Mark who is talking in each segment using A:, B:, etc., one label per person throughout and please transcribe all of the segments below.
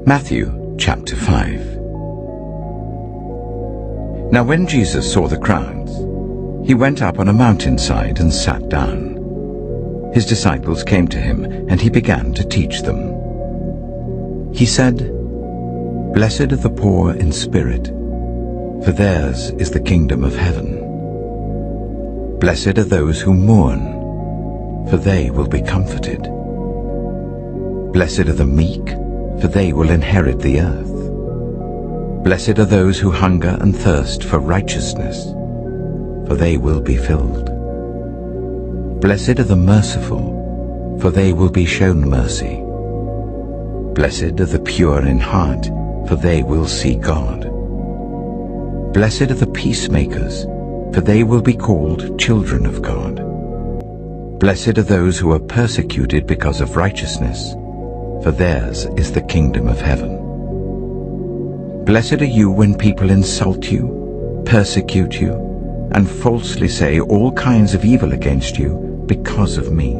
A: Matthew chapter 5. Now when Jesus saw the crowds, he went up on a mountainside and sat down. His disciples came to him, and he began to teach them. He said, "Blessed are the poor in spirit, for theirs is the kingdom of heaven. Blessed are those who mourn, for they will be comforted. Blessed are the meek, for they will inherit the earth. Blessed are those who hunger and thirst for righteousness, for they will be filled. Blessed are the merciful, for they will be shown mercy. Blessed are the pure in heart, for they will see God. Blessed are the peacemakers, for they will be called children of God. Blessed are those who are persecuted because of righteousness, for theirs is the kingdom of heaven. Blessed are you when people insult you, persecute you, and falsely say all kinds of evil against you because of me.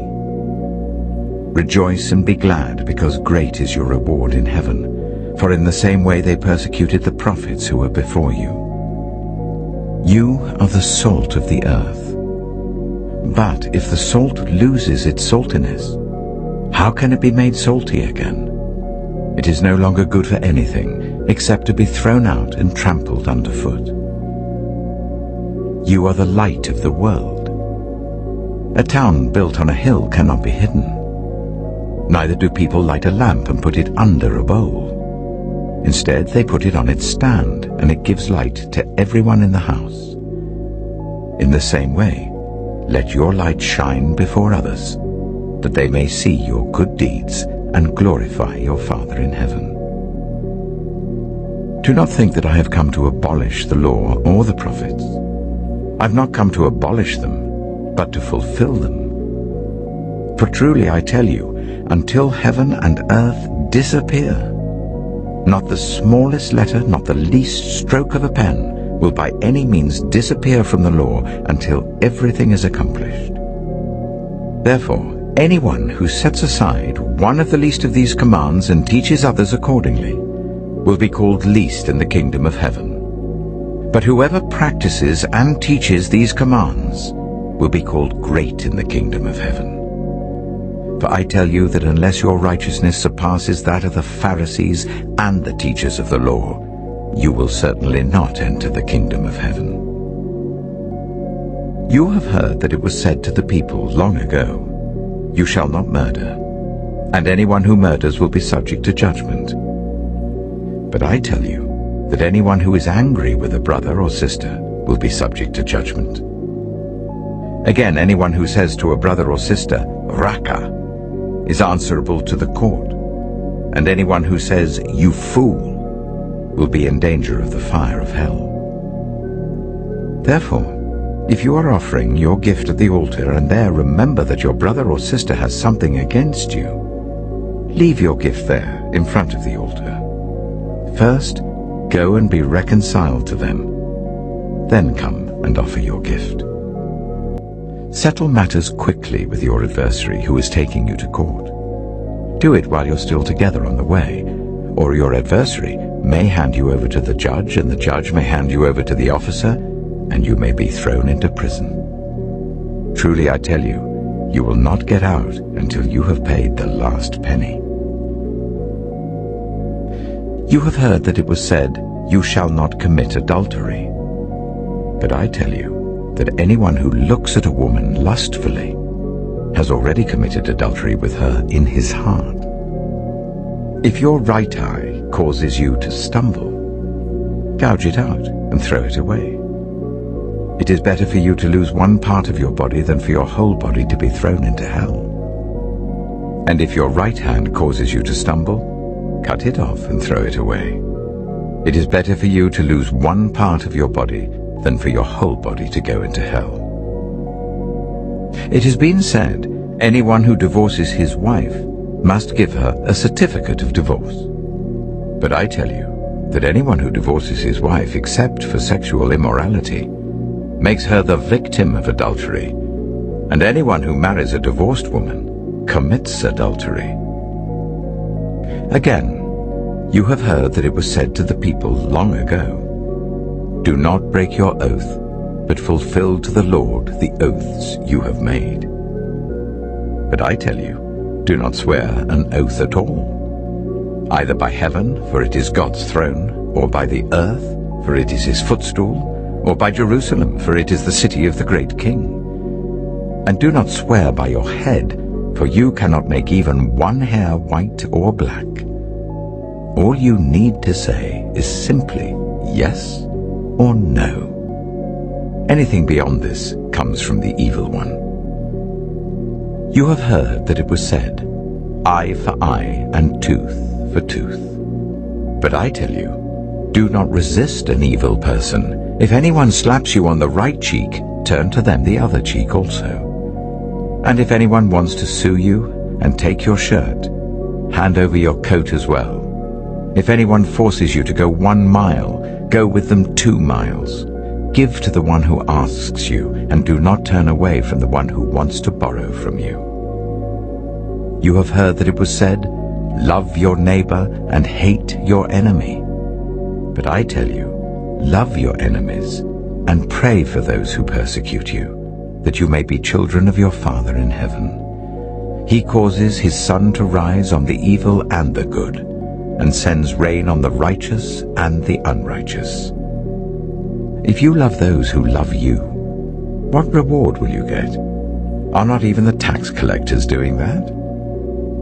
A: Rejoice and be glad, because great is your reward in heaven, for in the same way they persecuted the prophets who were before you. You are the salt of the earth. But if the salt loses its saltiness, how can it be made salty again? It is no longer good for anything except to be thrown out and trampled underfoot. You are the light of the world. A town built on a hill cannot be hidden. Neither do people light a lamp and put it under a bowl. Instead, they put it on its stand, and it gives light to everyone in the house. In the same way, let your light shine before others, that they may see your good deeds and glorify your Father in heaven. Do not think that I have come to abolish the law or the prophets. I've not come to abolish them, but to fulfill them. For truly I tell you, until heaven and earth disappear, not the smallest letter, not the least stroke of a pen will by any means disappear from the law until everything is accomplished. Therefore, anyone who sets aside one of the least of these commands and teaches others accordingly will be called least in the kingdom of heaven. But whoever practices and teaches these commands will be called great in the kingdom of heaven. For I tell you that unless your righteousness surpasses that of the Pharisees and the teachers of the law, you will certainly not enter the kingdom of heaven. You have heard that it was said to the people long ago, "You shall not murder, and anyone who murders will be subject to judgment." But I tell you that anyone who is angry with a brother or sister will be subject to judgment. Again, anyone who says to a brother or sister, "Raka," is answerable to the court, and anyone who says, "You fool," will be in danger of the fire of hell. Therefore, if you are offering your gift at the altar and there remember that your brother or sister has something against you, leave your gift there in front of the altar. First, go and be reconciled to them. Then come and offer your gift. Settle matters quickly with your adversary who is taking you to court. Do it while you're still together on the way, or your adversary may hand you over to the judge, and the judge may hand you over to the officer, and you may be thrown into prison. Truly I tell you, you will not get out until you have paid the last penny. You have heard that it was said, "You shall not commit adultery." But I tell you that anyone who looks at a woman lustfully has already committed adultery with her in his heart. If your right eye causes you to stumble, gouge it out and throw it away. It is better for you to lose one part of your body than for your whole body to be thrown into hell. And if your right hand causes you to stumble, cut it off and throw it away. It is better for you to lose one part of your body than for your whole body to go into hell. It has been said, anyone who divorces his wife must give her a certificate of divorce. But I tell you that anyone who divorces his wife except for sexual immorality makes her the victim of adultery, and anyone who marries a divorced woman commits adultery. Again, You have heard that it was said to the people long ago, "Do not break your oath, but fulfill to the Lord the oaths you have made." But I tell you, do not swear an oath at all, either by heaven, for it is God's throne, or by the earth, for it is his footstool, or by Jerusalem, for it is the city of the great King. And do not swear by your head, for you cannot make even one hair white or black. All you need to say is simply yes or no. Anything beyond this comes from the evil one. You have heard that it was said, "Eye for eye and tooth for tooth." But I tell you, do not resist an evil person. If anyone slaps you on the right cheek, turn to them the other cheek also. And if anyone wants to sue you and take your shirt, hand over your coat as well. If anyone forces you to go 1 mile, go with them 2 miles. Give to the one who asks you, and do not turn away from the one who wants to borrow from you. You have heard that it was said, "Love your neighbor and hate your enemy." But I tell you, love your enemies and pray for those who persecute you, that you may be children of your Father in heaven. He causes his sun to rise on the evil and the good, and sends rain on the righteous and the unrighteous. If you love those who love you, what reward will you get? Are not even the tax collectors doing that?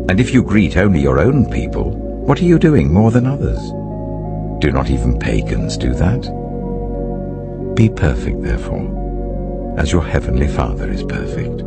A: And if you greet only your own people, what are you doing more than others? Do not even pagans do that? Be perfect, therefore, as your heavenly Father is perfect.